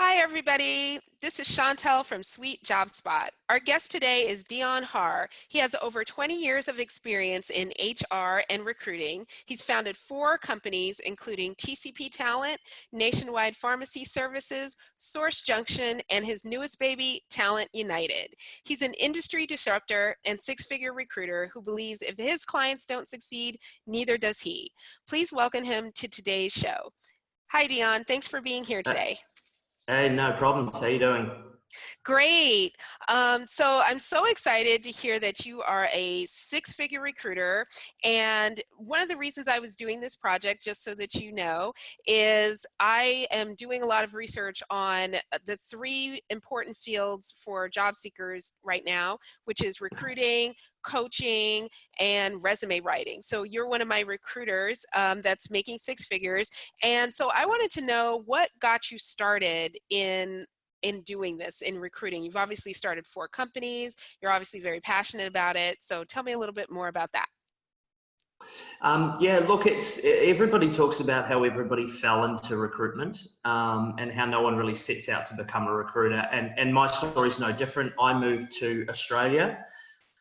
Hi, everybody. This is Chantel from Sweet Job Spot. Our guest today is Deon Haar. He has over 20 years of experience in HR and recruiting. He's founded 4 companies, including TCP Talent, Nationwide Pharmacy Services, Source Junction, and his newest baby, Talent United. He's an industry disruptor and 6-figure recruiter who believes if his clients don't succeed, neither does he. Please welcome him to today's show. Hi, Deon. Thanks for being here today. Hey, no problems. How you doing? Great. So I'm so excited to hear that you are a 6-figure recruiter. And one of the reasons I was doing this project, just so that you know, is I am doing a lot of research on the 3 important fields for job seekers right now, which is recruiting, coaching, and resume writing. So you're one of my recruiters that's making 6 figures. And so I wanted to know what got you started in doing this, in recruiting. You've obviously started 4 companies. You're obviously very passionate about it. So tell me a little bit more about that. Yeah, look, everybody talks about how everybody fell into recruitment and how no one really sets out to become a recruiter. And my story is no different. I moved to Australia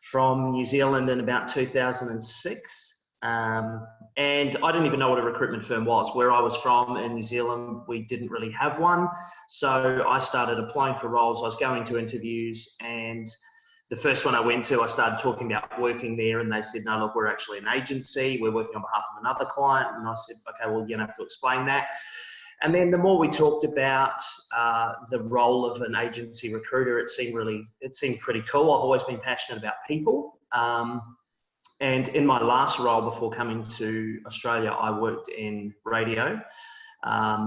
from New Zealand in about 2006. And I didn't even know what a recruitment firm was. Where I was from in New Zealand, we didn't really have one. So I started applying for roles. I was going to interviews, and the first one I went to, I started talking about working there, and they said, no, look, we're actually an agency. We're working on behalf of another client. And I said, okay, well, you're going to have to explain that. And then the more we talked about the role of an agency recruiter, it seemed pretty cool. I've always been passionate about people. And in my last role before coming to Australia, I worked in radio,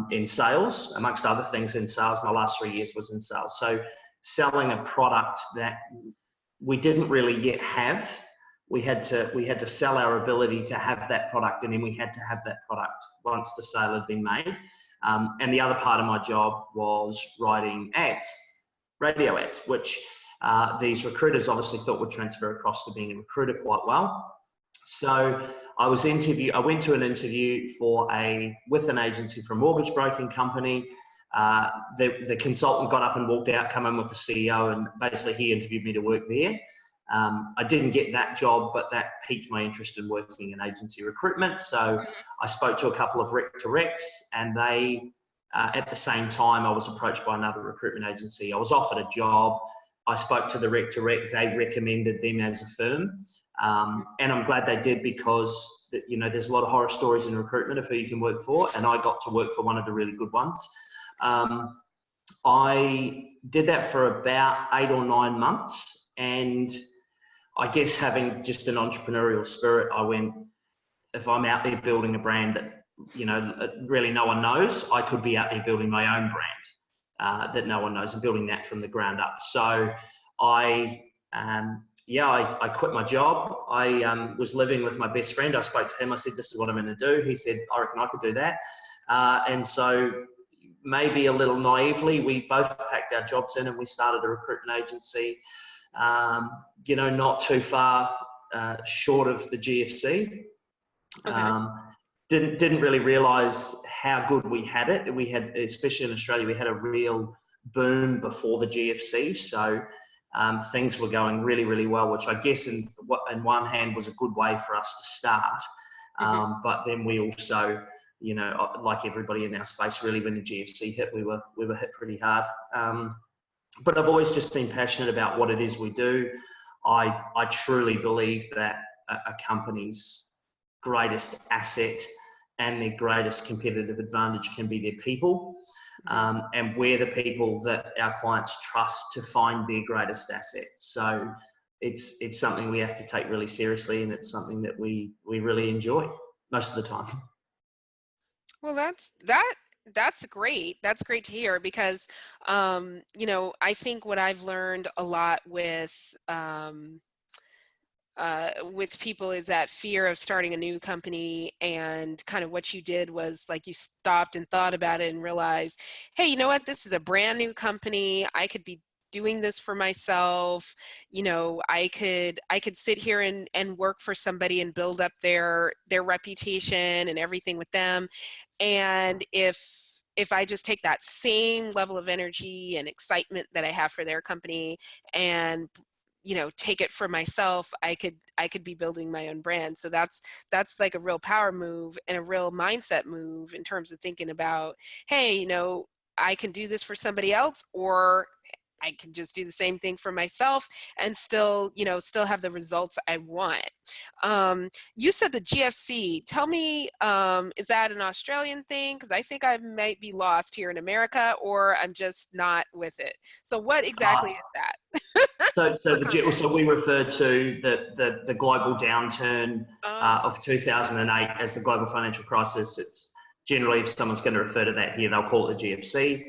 in sales, amongst other things in sales. My last 3 years was in sales. So selling a product that we didn't really yet have, we had to sell our ability to have that product, and then we had to have that product once the sale had been made. And the other part of my job was writing ads, radio ads, which these recruiters obviously thought would transfer across to being a recruiter quite well. So I went to an interview with an agency for a mortgage broking company. The consultant got up and walked out, come in with the CEO, and basically he interviewed me to work there. I didn't get that job, but that piqued my interest in working in agency recruitment. So I spoke to a couple of rec-to-recs, and they, at the same time, I was approached by another recruitment agency. I was offered a job. I spoke to the rec-to-rec. They recommended them as a firm. And I'm glad they did, because there's a lot of horror stories in recruitment of who you can work for, and I got to work for one of the really good ones. I did that for about 8 or 9 months, and I guess having just an entrepreneurial spirit, I went, if I'm out there building a brand that really no one knows, I could be out there building my own brand that no one knows, and building that from the ground up. So I quit my job. I was living with my best friend. I spoke to him. I said, this is what I'm going to do. He said, I reckon I could do that. And so maybe a little naively, we both packed our jobs in and we started a recruitment agency, not too far short of the GFC. Okay. Didn't really realize how good we had it. We had, especially in Australia, we had a real boom before the GFC. So things were going really, really well, which I guess in one hand was a good way for us to start. But then we also, like everybody in our space, really, when the GFC hit, we were hit pretty hard. But I've always just been passionate about what it is we do. I truly believe that a company's greatest asset and their greatest competitive advantage can be their people. And we're the people that our clients trust to find their greatest assets. So it's something we have to take really seriously, and it's something that we really enjoy most of the time. Well, that's great. That's great to hear, because I think what I've learned a lot with people is that fear of starting a new company, and kind of what you did was, like, you stopped and thought about it and realized, hey, you know what, this is a brand new company. I could be doing this for myself. I could sit here and work for somebody and build up their reputation and everything with them. And if if I just take that same level of energy and excitement that I have for their company and take it for myself, I could be building my own brand. So that's like a real power move and a real mindset move in terms of thinking about, hey, I can do this for somebody else, or I can just do the same thing for myself and still have the results I want. You said the GFC. Tell me, is that an Australian thing? Because I think I might be lost here in America, or I'm just not with it. So what exactly is that? For context. So we refer to the global downturn Oh. of 2008 as the global financial crisis. It's generally, if someone's going to refer to that here, they'll call it the GFC.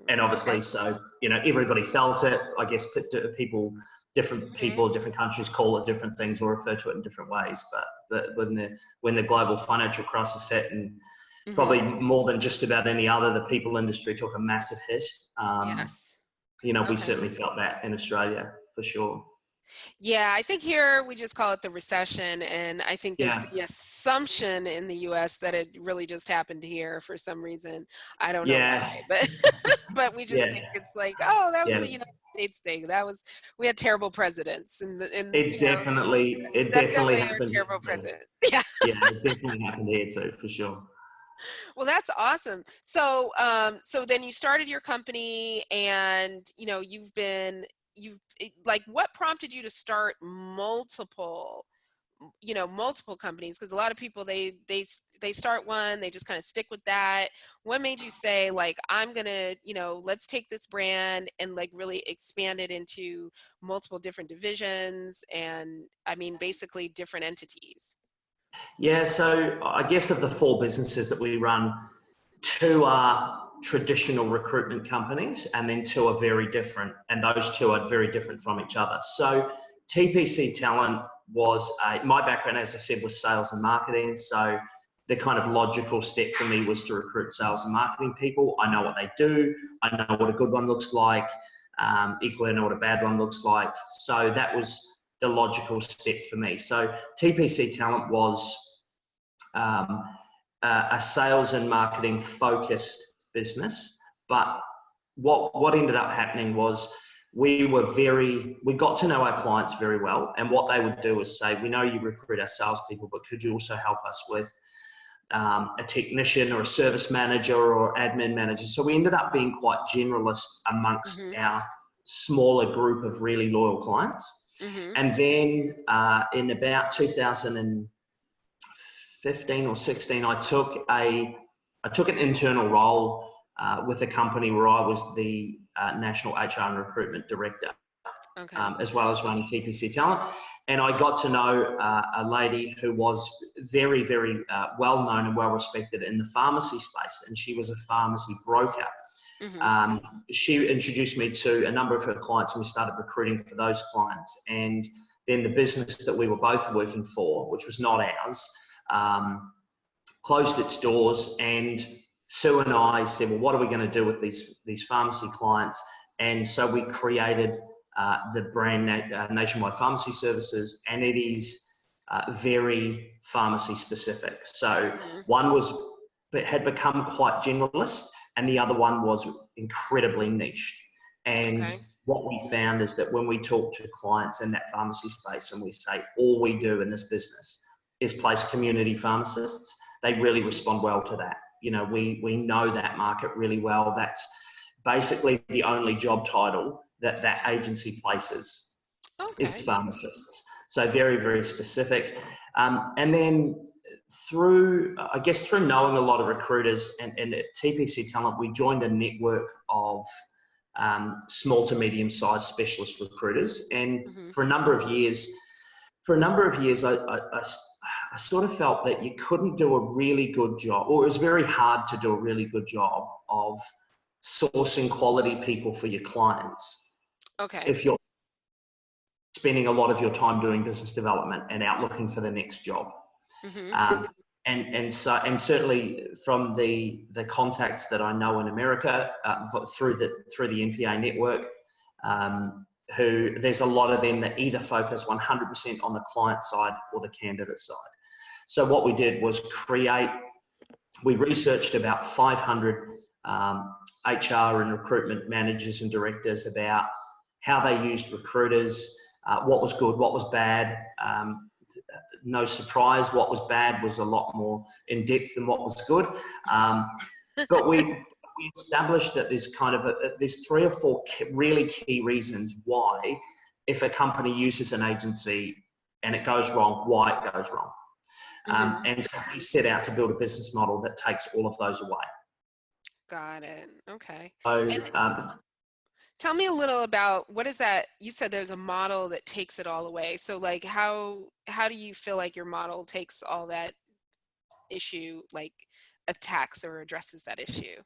And obviously, okay. so, everybody felt it. I guess different people, different countries call it different things or refer to it in different ways. But when the global financial crisis hit, and probably more than just about any other, the people industry took a massive hit. Yes. We certainly felt that in Australia for sure. Yeah, I think here we just call it the recession, and I think there's Yeah. the assumption in the US that it really just happened here for some reason. I don't know Yeah. why, but but we just Yeah. think it's like, oh, that was Yeah. the United States thing. We had terrible presidents, and It that's definitely definitely a happened terrible here too. president. Yeah. Yeah, it definitely happened here too, for sure. Well, that's awesome. So, so then you started your company, and like, what prompted you to start multiple companies? Because a lot of people, they start one, they just kind of stick with that. What made you say, like, I'm gonna, let's take this brand and like really expand it into multiple different divisions, and I mean basically different entities? Yeah, so I guess of the four businesses that we run, two are traditional recruitment companies, and then two are very different, and those two are very different from each other. So TPC Talent was my background, as I said, was sales and marketing. So the kind of logical step for me was to recruit sales and marketing people. I know what they do. I know what a good one looks like. Equally, I know what a bad one looks like. So that was the logical step for me. So TPC Talent was a sales and marketing focused business, but what ended up happening was we got to know our clients very well, and what they would do is say, we know you recruit our salespeople, but could you also help us with a technician or a service manager or admin manager? So we ended up being quite generalist amongst our smaller group of really loyal clients. And then in about 2015 or 16, I took an internal role with a company where I was the national HR and recruitment director, as well as running TPC Talent. And I got to know a lady who was very, very well known and well respected in the pharmacy space, and she was a pharmacy broker. She introduced me to a number of her clients, and we started recruiting for those clients. And then the business that we were both working for, which was not ours, closed its doors, and Sue and I said, well, what are we going to do with these pharmacy clients? And so we created the brand Nationwide Pharmacy Services, and it is very pharmacy specific. So one had become quite generalist, and the other one was incredibly niched. And what we found is that when we talk to clients in that pharmacy space and we say, all we do in this business is place community pharmacists, they really respond well to that. We know that market really well. That's basically the only job title that agency places is pharmacists. So very, very specific. And then through knowing a lot of recruiters and at TPC Talent, we joined a network of small to medium sized specialist recruiters. And for a number of years, I sort of felt that you couldn't do a really good job, or it was very hard to do a really good job of sourcing quality people for your clients. If you're spending a lot of your time doing business development and out looking for the next job. And certainly from the contacts that I know in America through the NPA network, who there's a lot of them that either focus 100% on the client side or the candidate side. So what we did was create we researched about 500 HR and recruitment managers and directors about how they used recruiters, what was good, what was bad. No surprise, what was bad was a lot more in depth than what was good. But we established that there's there's 3 or 4 really key reasons why, if a company uses an agency and it goes wrong, why it goes wrong. And so we set out to build a business model that takes all of those away. Got it. Okay. So, And tell me a little about, what is that? You said there's a model that takes it all away. So like how do you feel like your model takes all that issue, like attacks or addresses that issue?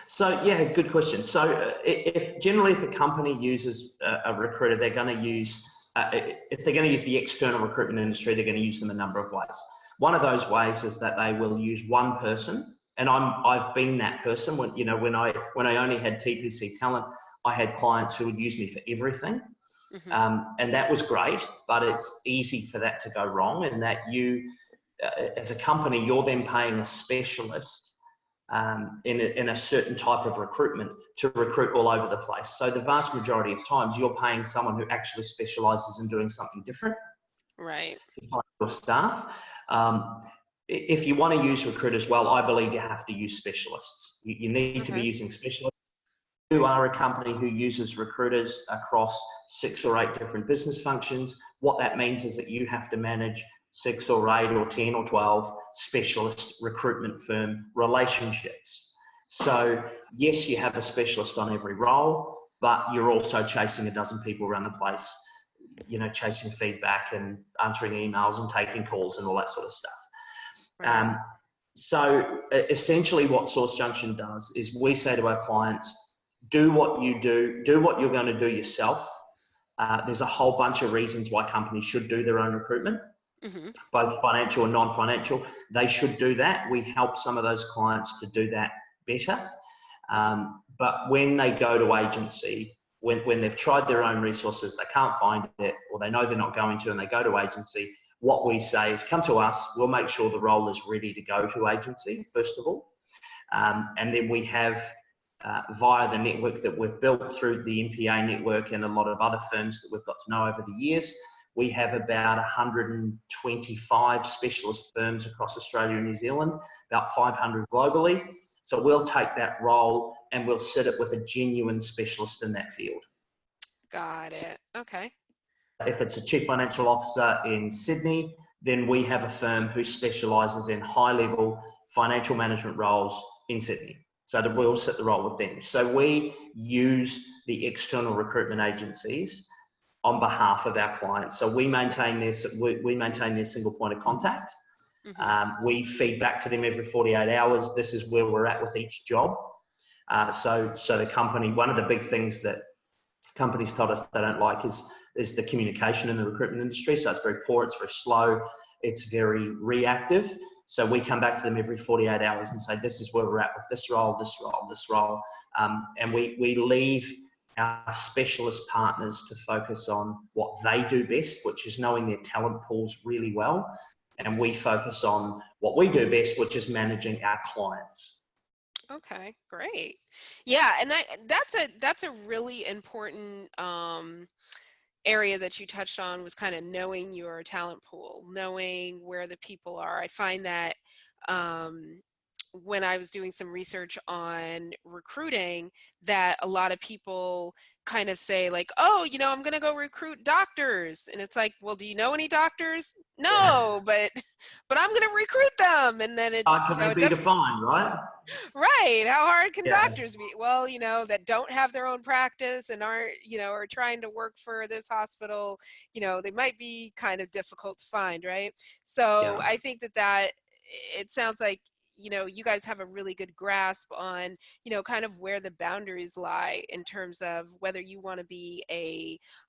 So yeah, good question. So if a company uses a recruiter, they're going to use, if they're going to use the external recruitment industry, they're going to use them a number of ways. One of those ways is that they will use one person, and I've been that person. When I only had TPC talent, I had clients who would use me for everything, and that was great. But it's easy for that to go wrong, and that you, as a company, you're then paying a specialist in a certain type of recruitment to recruit all over the place. So the vast majority of times you're paying someone who actually specializes in doing something different. Right. To find your staff. If you want to use recruiters well, I believe you have to use specialists. You need to be using specialists. You are a company who uses recruiters across 6 or 8 different business functions. What that means is that you have to manage 6 or 8 or 10 or 12 specialist recruitment firm relationships. So yes, you have a specialist on every role, but you're also chasing a dozen people around the place, chasing feedback and answering emails and taking calls and all that sort of stuff. Right. So essentially what Source Junction does is we say to our clients, do what you're going to do yourself. There's a whole bunch of reasons why companies should do their own recruitment. Both financial and non-financial. They should do that. We help some of those clients to do that better. But when they go to agency, when they've tried their own resources, they can't find it, or they know they're not going to, and they go to agency, what we say is come to us. We'll make sure the role is ready to go to agency, first of all. And then we have, via the network that we've built through the MPA network and a lot of other firms that we've got to know over the years, we have about 125 specialist firms across Australia and New Zealand, about 500 globally. So we'll take that role and we'll sit it with a genuine specialist in that field. Got it. Okay. If it's a chief financial officer in Sydney, then we have a firm who specialises in high-level financial management roles in Sydney. So that we'll sit the role with them. So we use the external recruitment agencies on behalf of our clients. So we maintain their single point of contact. We feed back to them every 48 hours. This is where we're at with each job. So the company, one of the big things that companies told us they don't like is the communication in the recruitment industry. So it's very poor, it's very slow, it's very reactive. So we come back to them every 48 hours and say, this is where we're at with this role, this role, this role. And we leave our specialist partners to focus on what they do best, which is knowing their talent pools really well. And we focus on what we do best, which is managing our clients. Okay, great. Yeah, and that's a really important area that you touched on, was kind of knowing your talent pool, knowing where the people are. I find that when I was doing some research on recruiting, that a lot of people kind of say like, oh, I'm going to go recruit doctors. And it's like, well, do you know any doctors? No, but I'm going to recruit them. And then it, How can they be defined, right? Right. How hard can doctors be? Well, that don't have their own practice and aren't, are trying to work for this hospital, they might be kind of difficult to find, right? So I think that it sounds like, you guys have a really good grasp on, kind of where the boundaries lie in terms of whether you want to be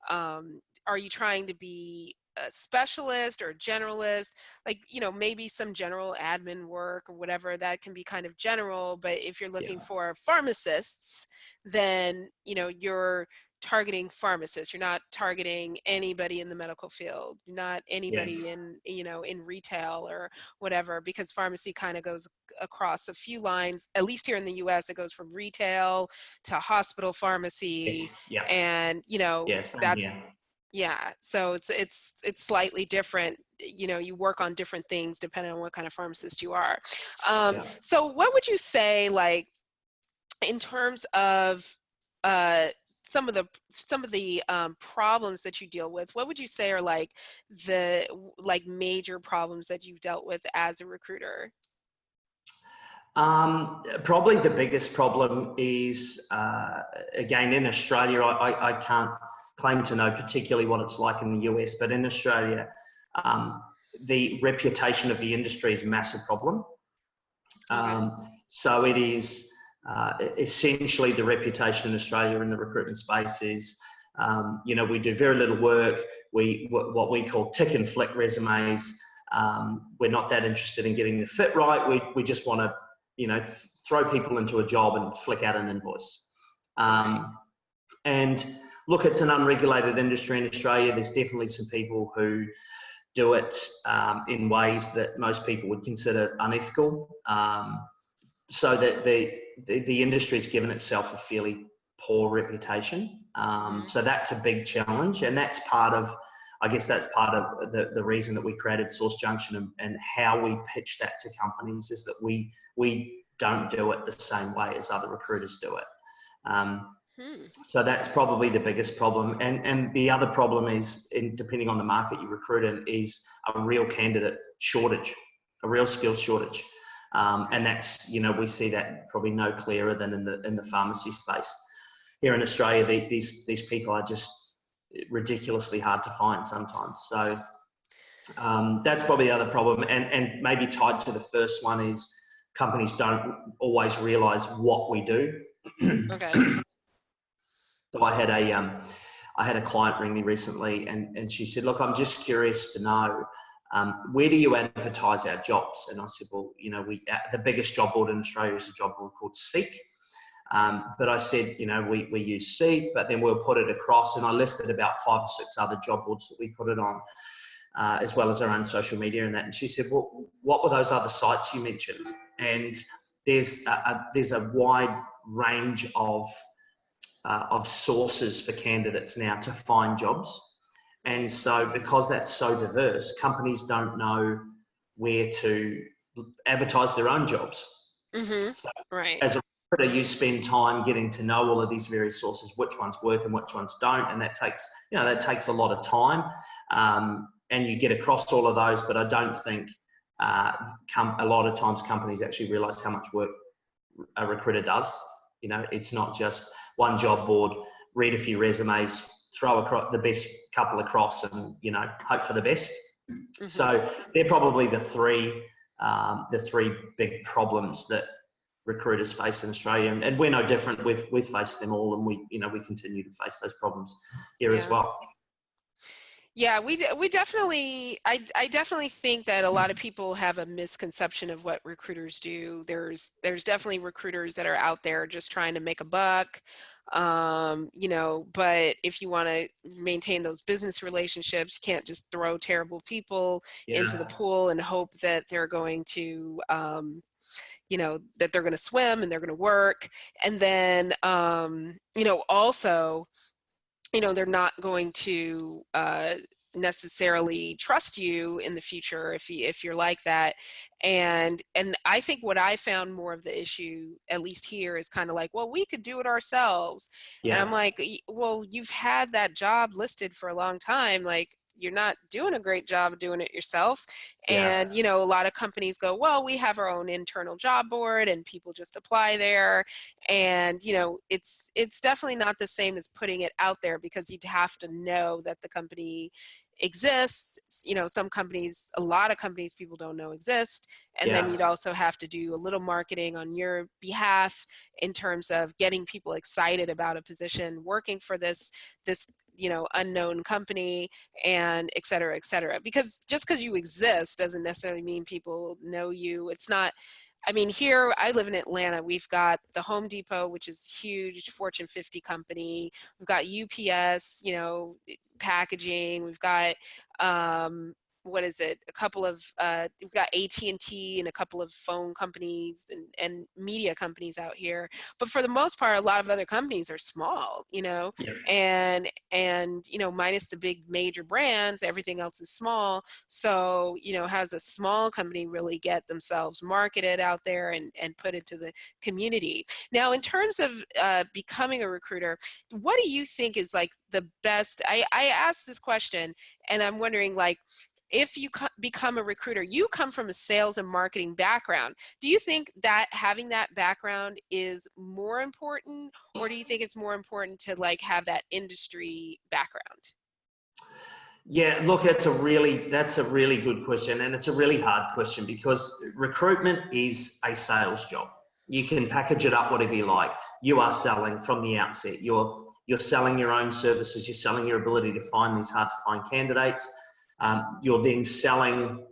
are you trying to be a specialist or a generalist, like, maybe some general admin work or whatever, that can be kind of general. But if you're looking for pharmacists, then, you're targeting pharmacists. You're not targeting anybody in the medical field, not Yeah. anybody in, in retail or whatever, because pharmacy kind of goes across a few lines. At least here in the US, it goes from retail to hospital pharmacy. Yes. Yeah. And, Yeah. Same that's, here. yeah. So it's slightly different. You work on different things depending on what kind of pharmacist you are. Yeah. So what would you say, like, in terms of uh, some of the problems that you deal with? What would you say are like the major problems that you've dealt with as a recruiter? Probably the biggest problem is, again, in Australia, I can't claim to know particularly what it's like in the US, but in Australia, um, the reputation of the industry is a massive problem. Okay. So it is essentially the reputation in Australia in the recruitment space is, we do very little work. What we call tick and flick resumes. We're not that interested in getting the fit right. We just want to, throw people into a job and flick out an invoice. Right. And look, it's an unregulated industry in Australia. There's definitely some people who do it in ways that most people would consider unethical. So that the industry's given itself a fairly poor reputation. Mm-hmm. So that's a big challenge, and that's part of, I guess that's part of the reason that we created Source Junction and how we pitch that to companies is that we don't do it the same way as other recruiters do it. So that's probably the biggest problem. And the other problem is, depending on the market you recruit in, is a real candidate shortage, a real skills shortage. And that's, we see that probably no clearer than in the pharmacy space. Here in Australia, these people are just ridiculously hard to find sometimes. So that's probably the other problem. And maybe tied to the first one is companies don't always realise what we do. Okay. So I had a client ring me recently, and she said, "Look, I'm just curious to know, where do you advertise our jobs?" And I said, "Well, the biggest job board in Australia is a job board called Seek." But I said, we use Seek, but then we'll put it across, and I listed about 5 or 6 other job boards that we put it on, as well as our own social media and that. And she said, "Well, what were those other sites you mentioned?" And there's a wide range of sources for candidates now to find jobs. And so because that's so diverse, companies don't know where to advertise their own jobs. Mm-hmm. So Right. as a recruiter, you spend time getting to know all of these various sources, which ones work and which ones don't. And that takes a lot of time. And you get across all of those, but I don't think a lot of times companies actually realize how much work a recruiter does. It's not just one job board, read a few resumes, throw across the best couple across, and hope for the best. Mm-hmm. So they're probably the three big problems that recruiters face in Australia, and we're no different. We've faced them all, and we continue to face those problems here as well. Yeah, we definitely, I definitely think that a lot of people have a misconception of what recruiters do. There's definitely recruiters that are out there just trying to make a buck, but if you want to maintain those business relationships, you can't just throw terrible people into the Yeah, pool and hope that they're going to, that they're going to swim and they're going to work. And then, also, they're not going to necessarily trust you in the future if you're like that. And I think what I found more of the issue, at least here, is kind of like, well, we could do it ourselves. And I'm yeah, like, well, you've had that job listed for a long time. Like, you're not doing a great job of doing it yourself. yeah, And, a lot of companies go, well, we have our own internal job board and people just apply there. And, it's definitely not the same as putting it out there, because you'd have to know that the company exists. Some companies, a lot of companies people don't know exist. And then you'd yeah, also have to do a little marketing on your behalf in terms of getting people excited about a position, working for this unknown company, and et cetera, et cetera. Because just because you exist doesn't necessarily mean people know you. It's not, I mean, here I live in Atlanta. We've got the Home Depot, which is huge, Fortune 50 company. We've got UPS, you know, packaging. We've got what is it? A couple of we've got AT&T and a couple of phone companies and media companies out here. But for the most part, a lot of other companies are small, you know, Yeah. and you know, minus the big major brands, everything else is small. So, you know, how does a small company really get themselves marketed out there and put into the community? Now, in terms of becoming a recruiter, what do you think is like the best? I asked this question and I'm wondering, like, if you become a recruiter, you come from a sales and marketing background. Do you think that having that background is more important, or do you think it's more important to like have that industry background? Yeah, look, that's a really good question, and it's a really hard question because recruitment is a sales job. You can package it up whatever you like. You are selling from the outset. You're selling your own services. You're selling your ability to find these hard to find candidates. You're then selling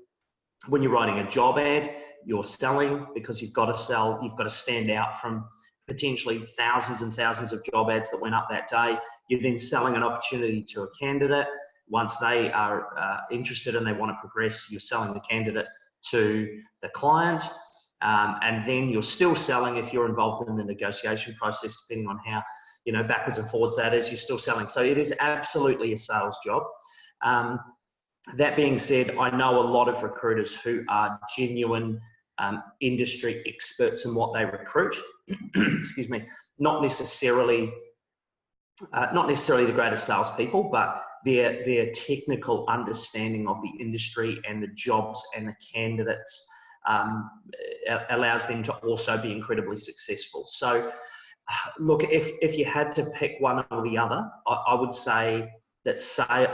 when you're writing a job ad. You're selling because you've got to sell. You've got to stand out from potentially thousands and thousands of job ads that went up that day. You're then selling an opportunity to a candidate. Once they are interested and they want to progress, you're selling the candidate to the client. And then you're still selling if you're involved in the negotiation process, depending on how, you know, backwards and forwards that is, you're still selling. So it is absolutely a sales job. That being said, I know a lot of recruiters who are genuine industry experts in what they recruit. Excuse me, not necessarily the greatest salespeople, but their technical understanding of the industry and the jobs and the candidates allows them to also be incredibly successful. So, look, if you had to pick one or the other, I would say that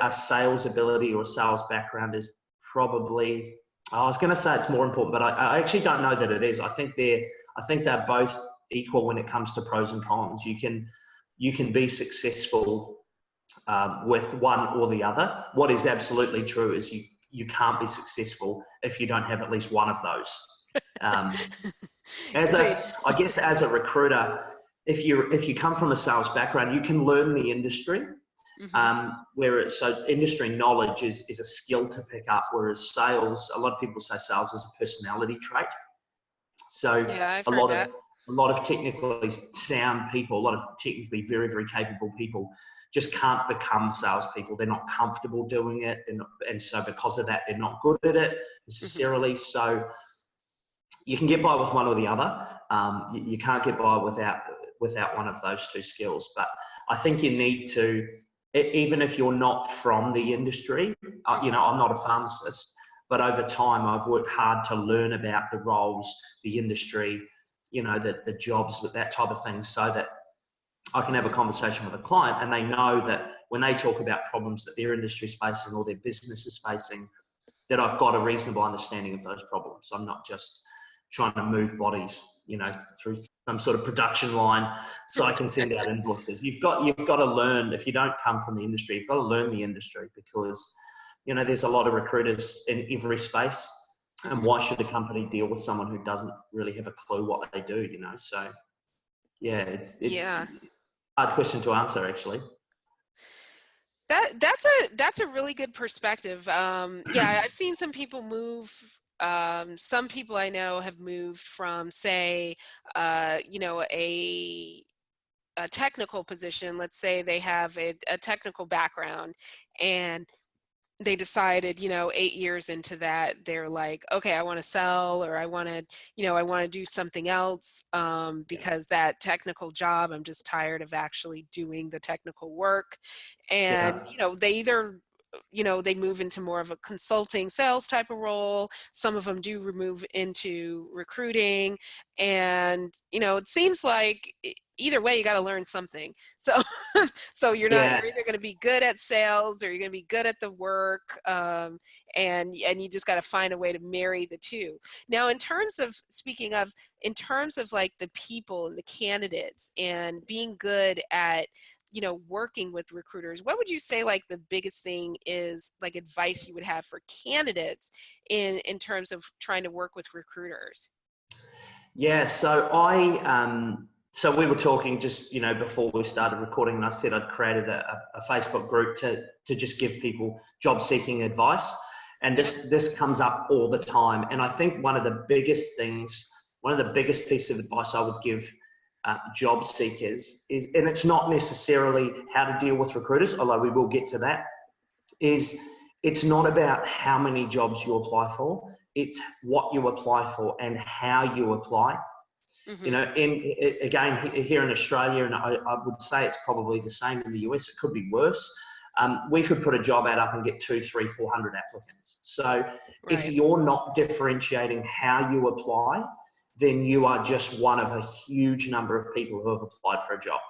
a sales ability or a sales background is probably, I was going to say it's more important, but I actually don't know that it is. I think they're both equal when it comes to pros and cons. You can be successful with one or the other. What is absolutely true is you can't be successful if you don't have at least one of those. I guess as a recruiter, if you come from a sales background, you can learn the industry. So industry knowledge is a skill to pick up, whereas sales, a lot of people say sales is a personality trait. So Yeah, I've heard that. A lot of technically sound people, a lot of technically very, very capable people just can't become salespeople. They're not comfortable doing it. And so because of that, they're not good at it necessarily. So you can get by with one or the other. You can't get by without one of those two skills. But I think you need to, even if you're not from the industry, you know, I'm not a pharmacist, but over time I've worked hard to learn about the roles, the industry, you know, the jobs, with that type of thing, so that I can have a conversation with a client and they know that when they talk about problems that their industry is facing or their business is facing, that I've got a reasonable understanding of those problems. I'm not just trying to move bodies, you know, through some sort of production line so I can send out invoices. You've got to learn. If you don't come from the industry, you've got to learn the industry, because, you know, there's a lot of recruiters in every space. And why should a company deal with someone who doesn't really have a clue what they do, you know? So, yeah, it's Yeah. a hard question to answer, actually. That's a really good perspective. Yeah, I've seen some people move. Some people I know have moved from, say, you know, a technical position. Let's say they have a technical background, and they decided, you know, 8 years into that, they're like, okay, I want to sell, or I want to, you know, I want to do something else, because that technical job, I'm just tired of actually doing the technical work. And, Yeah. you know, they either, you know, they move into more of a consulting sales type of role. Some of them do move into recruiting. And, you know, it seems like either way, you got to learn something. So, so you're Yeah. either going to be good at sales, or you're going to be good at the work. And you just got to find a way to marry the two. Now, in terms of like the people and the candidates and being good at, you know, working with recruiters, what would you say like the biggest thing is, like advice you would have for candidates in terms of trying to work with recruiters? Yeah, so we were talking just, before we started recording, and I said I'd created a Facebook group to just give people job seeking advice. And Yep. this comes up all the time. And I think one of the biggest pieces of advice I would give job seekers is, and it's not necessarily how to deal with recruiters, although we will get to that, is it's not about how many jobs you apply for. It's what you apply for and how you apply. Again, here in Australia, and I would say it's probably the same in the US, it could be worse. We could put a job ad up and get 200, 300, 400 applicants. So if Right. you're not differentiating how you apply, then you are just one of a huge number of people who have applied for a job.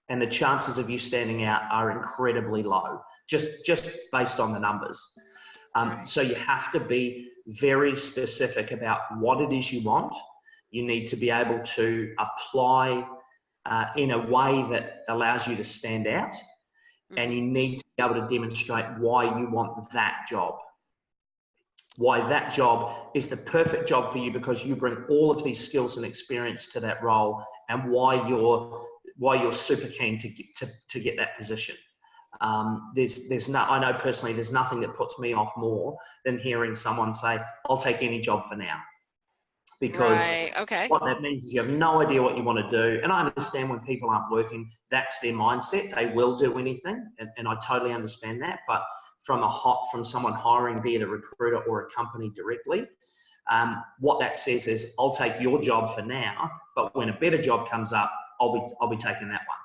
And the chances of you standing out are incredibly low, just based on the numbers. Right. So you have to be very specific about what it is you want. You need to be able to apply in a way that allows you to stand out. And you need to be able to demonstrate why you want that job. Why that job is the perfect job for you because you bring all of these skills and experience to that role, and why you're super keen to get that position. I know personally, there's nothing that puts me off more than hearing someone say, "I'll take any job for now." Because Right. Okay. what that means is you have no idea what you want to do. And I understand when people aren't working, that's their mindset. They will do anything. And I totally understand that. But from someone hiring, be it a recruiter or a company directly, what that says is, I'll take your job for now, but when a better job comes up, I'll be taking that one.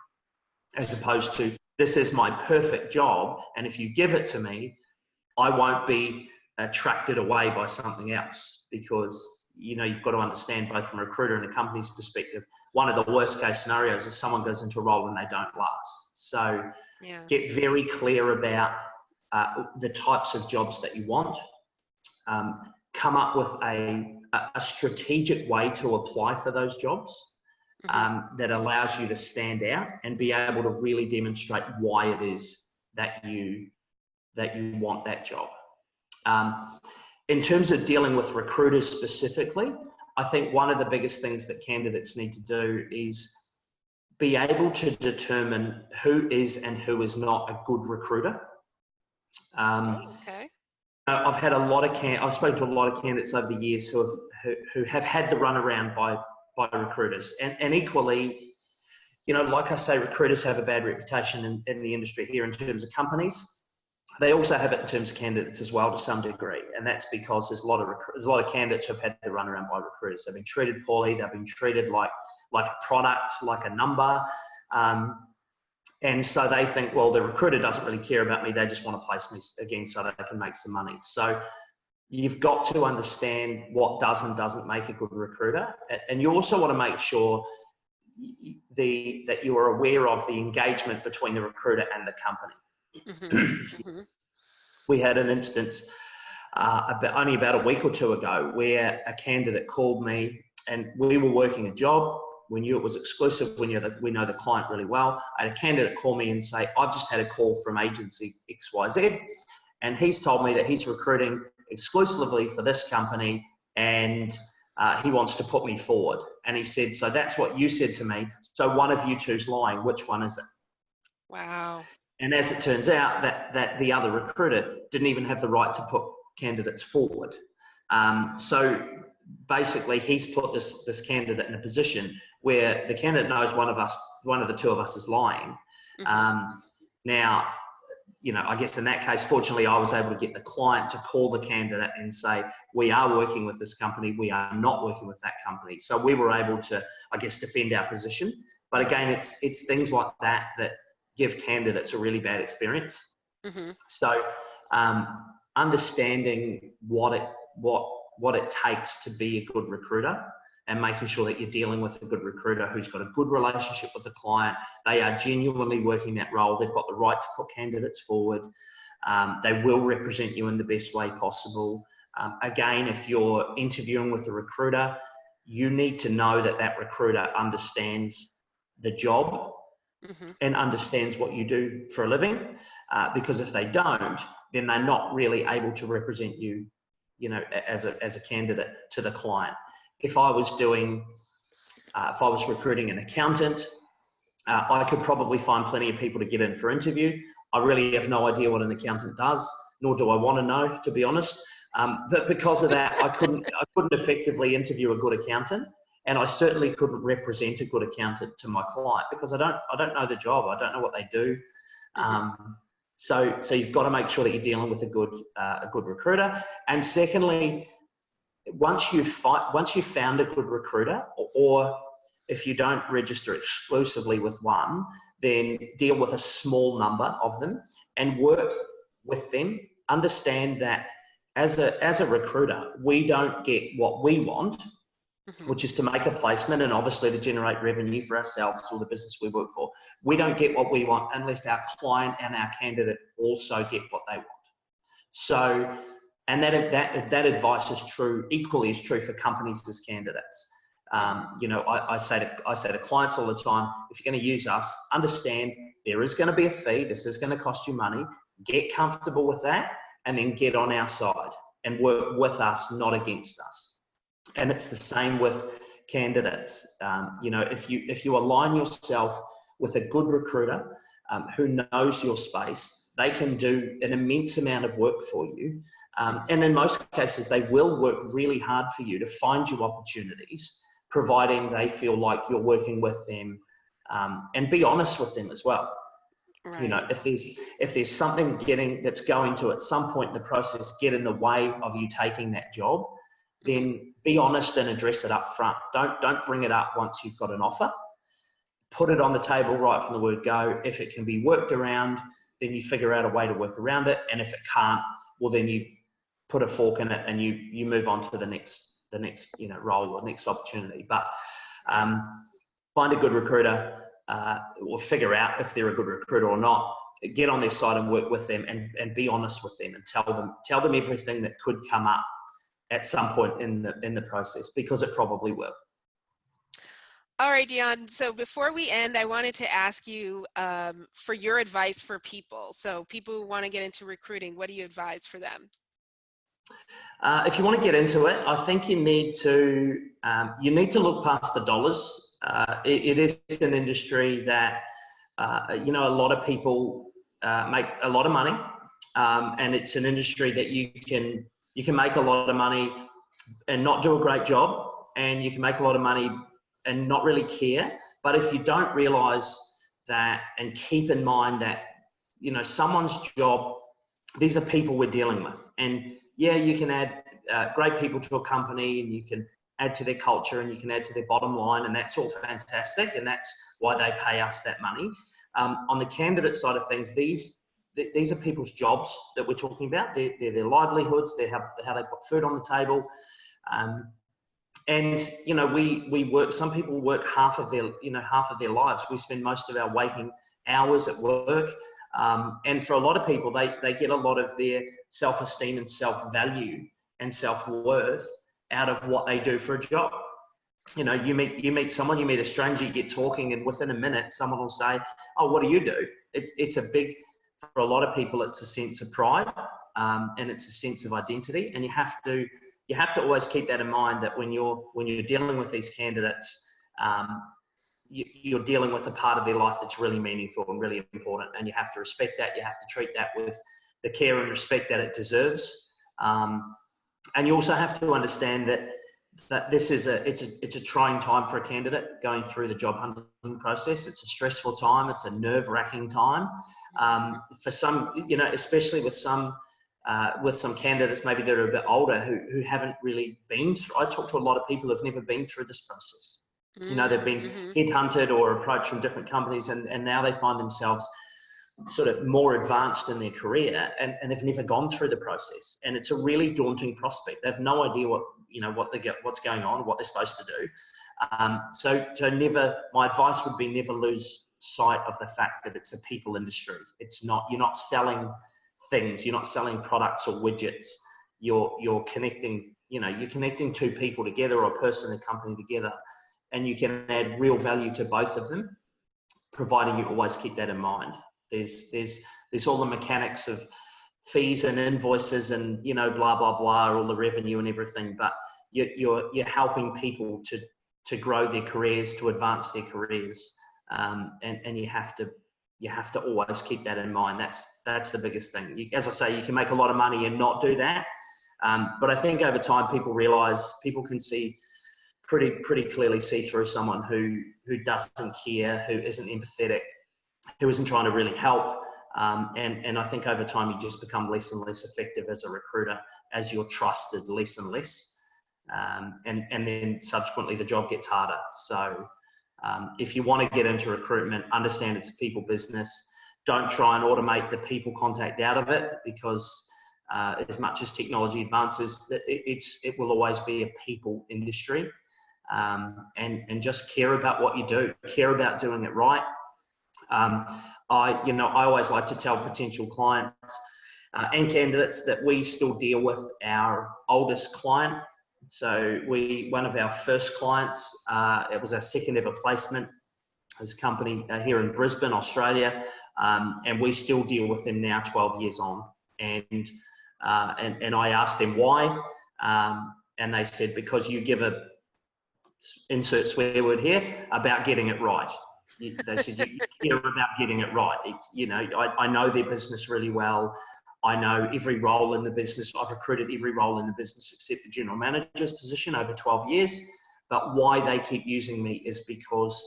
As opposed to, this is my perfect job, and if you give it to me, I won't be attracted away by something else. Because you've got to understand, both from a recruiter and a company's perspective, one of the worst case scenarios is someone goes into a role and they don't last. So Yeah. get very clear about the types of jobs that you want. Come up with a strategic way to apply for those jobs that allows you to stand out and be able to really demonstrate why it is that you want that job. In terms of dealing with recruiters specifically, I think one of the biggest things that candidates need to do is be able to determine who is and who is not a good recruiter. Okay. I've spoken to a lot of candidates over the years who have had the runaround by recruiters, and equally, like I say, recruiters have a bad reputation in the industry here in terms of companies. They also have it in terms of candidates as well, to some degree, and that's because there's a lot of candidates who have had the runaround by recruiters. They've been treated poorly. They've been treated like a product, like a number, and so they think, well, the recruiter doesn't really care about me. They just want to place me again so they can make some money. So you've got to understand what does and doesn't make a good recruiter, and you also want to make sure that you are aware of the engagement between the recruiter and the company. We had an instance only about a week or two ago where a candidate called me, and we were working a job. We knew it was exclusive. We know the client really well. I had a candidate call me and say, "I've just had a call from agency XYZ, and he's told me that he's recruiting exclusively for this company, and he wants to put me forward." And he said, "So that's what you said to me. So one of you two's lying. Which one is it?" Wow. And as it turns out, that the other recruiter didn't even have the right to put candidates forward. So basically, he's put this candidate in a position where the candidate knows one of the two of us is lying. Now, I guess in that case, fortunately, I was able to get the client to call the candidate and say, "We are working with this company. We are not working with that company." So we were able to, I guess, defend our position. But again, it's things like that give candidates a really bad experience. So understanding what it takes to be a good recruiter, and making sure that you're dealing with a good recruiter who's got a good relationship with the client. They are genuinely working that role. They've got the right to put candidates forward. They will represent you in the best way possible. Again, if you're interviewing with a recruiter, you need to know that recruiter understands the job and understands what you do for a living, because if they don't, then they're not really able to represent you, as a candidate to the client. if I was recruiting an accountant, I could probably find plenty of people to get in for interview. I really have no idea what an accountant does, nor do I want to know, to be honest. But because of that, I couldn't effectively interview a good accountant, and I certainly couldn't represent a good accountant to my client because I don't know the job. I don't know what they do. So you've got to make sure that you're dealing with a good recruiter. And secondly, once you've found a good recruiter, or if you don't register exclusively with one, then deal with a small number of them and work with them. Understand that as a recruiter, we don't get what we want, which is to make a placement and obviously to generate revenue for ourselves or the business we work for. We don't get what we want unless our client and our candidate also get what they want. So, and that advice is equally true for companies as candidates. I say to clients all the time, if you're going to use us, understand there is going to be a fee. This is going to cost you money. Get comfortable with that, and then get on our side and work with us, not against us. And it's the same with candidates. If you align yourself with a good recruiter who knows your space, they can do an immense amount of work for you. And in most cases, they will work really hard for you to find you opportunities, providing they feel like you're working with them, and be honest with them as well. Right. If there's something that's going to at some point in the process get in the way of you taking that job, then be honest and address it up front. Don't bring it up once you've got an offer. Put it on the table right from the word go. If it can be worked around, then you figure out a way to work around it. And if it can't, well, then you put a fork in it and you move on to the next role or next opportunity. But find a good recruiter, or figure out if they're a good recruiter or not. Get on their side and work with them, and be honest with them, and tell them everything that could come up at some point in the process, because it probably will. All right, Deon. So before we end, I wanted to ask you for your advice for people. So people who want to get into recruiting, what do you advise for them? If you want to get into it, I think you need to look past the dollars. It is an industry that a lot of people make a lot of money, and it's an industry that you can make a lot of money and not do a great job, and you can make a lot of money and not really care. But if you don't realize that and keep in mind that someone's job, these are people we're dealing with, and yeah, you can add great people to a company, and you can add to their culture, and you can add to their bottom line, and that's all fantastic, and that's why they pay us that money. On the candidate side of things, these are people's jobs that we're talking about. They're their livelihoods. They're how they put food on the table. And we work. Some people work half of their lives. We spend most of our waking hours at work. And for a lot of people, they get a lot of their self-esteem and self-value and self-worth out of what they do for a job. You meet someone, you meet a stranger, you get talking, and within a minute, someone will say, "Oh, what do you do?" It's a big, for a lot of people, it's a sense of pride, and it's a sense of identity, and you have to always keep that in mind, that when you're dealing with these candidates, you're dealing with a part of their life that's really meaningful and really important, and you have to respect that. You have to treat that with the care and respect that it deserves. And you also have to understand that this is it's a trying time for a candidate going through the job hunting process. It's a stressful time. It's a nerve-wracking time. For some, especially with some candidates maybe that are a bit older who haven't really been through. I talk to a lot of people who've never been through this process. They've been headhunted or approached from different companies, and now they find themselves sort of more advanced in their career, and they've never gone through the process, and it's a really daunting prospect. They have no idea what's going on, what they're supposed to do. My advice would be never lose sight of the fact that it's a people industry. You're not selling things, you're not selling products or widgets. You're connecting two people together, or a person and a company together, and you can add real value to both of them, providing you always keep that in mind. There's all the mechanics of fees and invoices and blah blah blah, all the revenue and everything, but you're helping people to grow their careers, to advance their careers, and you have to always keep that in mind. That's the biggest thing. As I say, you can make a lot of money and not do that, but I think over time people can see pretty clearly see through someone who doesn't care, who isn't empathetic, who isn't trying to really help. And I think over time you just become less and less effective as a recruiter, as you're trusted less and less. And then subsequently the job gets harder. So if you want to get into recruitment, understand it's a people business. Don't try and automate the people contact out of it, because as much as technology advances, it will always be a people industry. And just care about what you do, care about doing it right. I always like to tell potential clients and candidates that we still deal with our oldest client. So one of our first clients, it was our second ever placement as a company here in Brisbane, Australia, and we still deal with them now 12 years on. And I asked them why, and they said, because you give a insert swear word here about getting it right. They said you care about getting it right. It's, I know their business really well. I know every role in the business. I've recruited every role in the business except the general manager's position over 12 years. But why they keep using me is because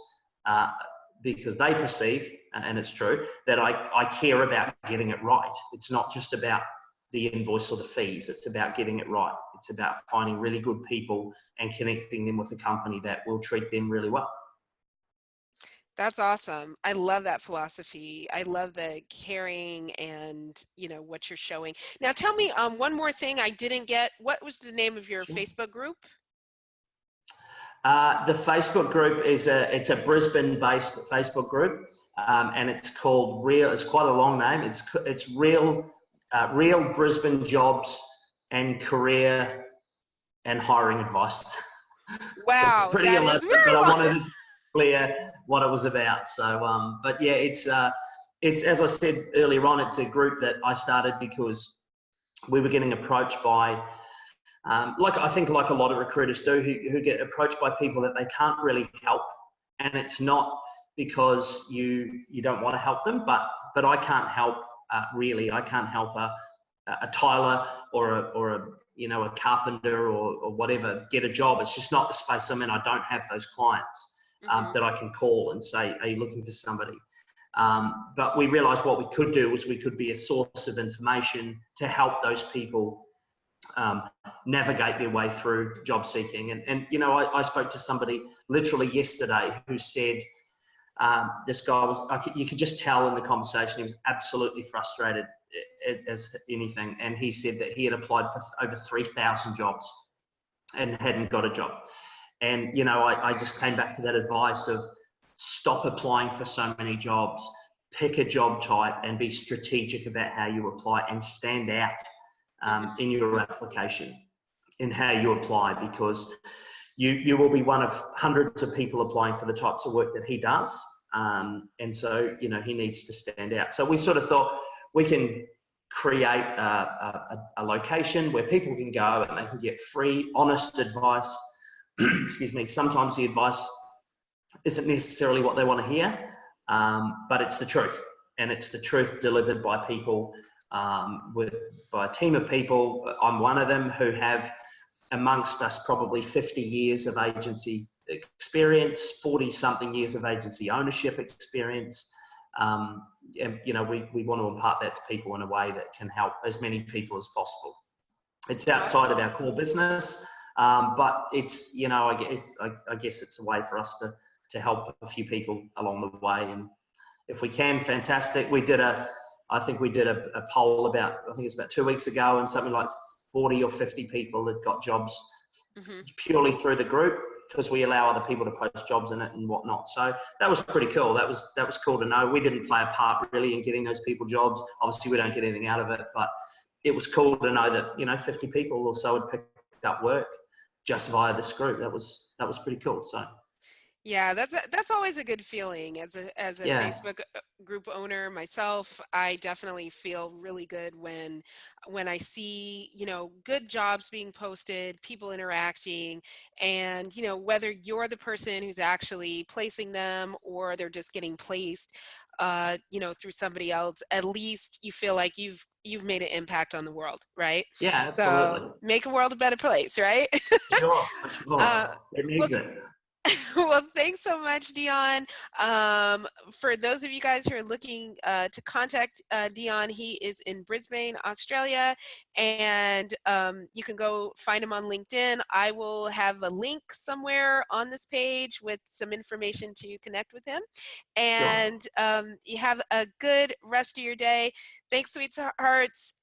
they perceive, and it's true, that I care about getting it right. It's not just about the invoice or the fees. It's about getting it right. It's about finding really good people and connecting them with a company that will treat them really well. That's awesome. I love that philosophy. I love the caring and, what you're showing. Now tell me one more thing I didn't get. What was the name of your Sure. Facebook group? The Facebook group it's a Brisbane-based Facebook group, and it's called Real. It's quite a long name. It's Real Brisbane Jobs and Career and Hiring Advice. Wow, so it's pretty that elaborate, is very but long. I wanted to clear what it was about. So, but yeah, it's as I said earlier on, it's a group that I started because we were getting approached by, I think like a lot of recruiters do, who get approached by people that they can't really help, and it's not because you don't want to help them, but I can't help really. I can't help a tiler or a carpenter or whatever get a job. It's just not the space I'm in. I don't have those clients that I can call and say, are you looking for somebody? But we realized what we could do was we could be a source of information to help those people navigate their way through job seeking. And I spoke to somebody literally yesterday who said, this guy you could just tell in the conversation, he was absolutely frustrated as anything. And he said that he had applied for over 3,000 jobs and hadn't got a job. And, I just came back to that advice of stop applying for so many jobs, pick a job type and be strategic about how you apply and stand out in your application in how you apply, because you will be one of hundreds of people applying for the types of work that he does. And so, he needs to stand out. So we sort of thought we can create a location where people can go and they can get free, honest advice. Excuse me. Sometimes the advice isn't necessarily what they want to hear, but it's the truth, and it's the truth delivered by people, by a team of people. I'm one of them who have amongst us probably 50 years of agency experience, 40 something years of agency ownership experience. And, we want to impart that to people in a way that can help as many people as possible. It's outside of our core business, but it's, I guess it's a way for us to help a few people along the way. And if we can, fantastic. I think we did a poll about 2 weeks ago, and something like 40 or 50 people that got jobs purely through the group, because we allow other people to post jobs in it and whatnot. So that was pretty cool. That was cool to know. We didn't play a part really in getting those people jobs. Obviously, we don't get anything out of it, but it was cool to know that 50 people or so had picked up work just via this group. That was pretty cool. So Yeah, that's always a good feeling as a Yeah, Facebook group owner myself. I definitely feel really good when I see, you know, good jobs being posted, people interacting, and, you know, whether you're the person who's actually placing them or they're just getting placed you know, through somebody else, at least you feel like you've made an impact on the world, right? yeah, So, absolutely. make a world a better place, right? Sure, for uh, sure. It well, needs it. well, thanks so much, Deon. For those of you guys who are looking to contact Deon, he is in Brisbane, Australia, and you can go find him on LinkedIn. I will have a link somewhere on this page with some information to connect with him. Sure. And you have a good rest of your day. Thanks, sweethearts.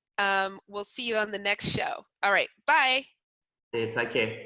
We'll see you on the next show. All right, bye. Yeah, take care.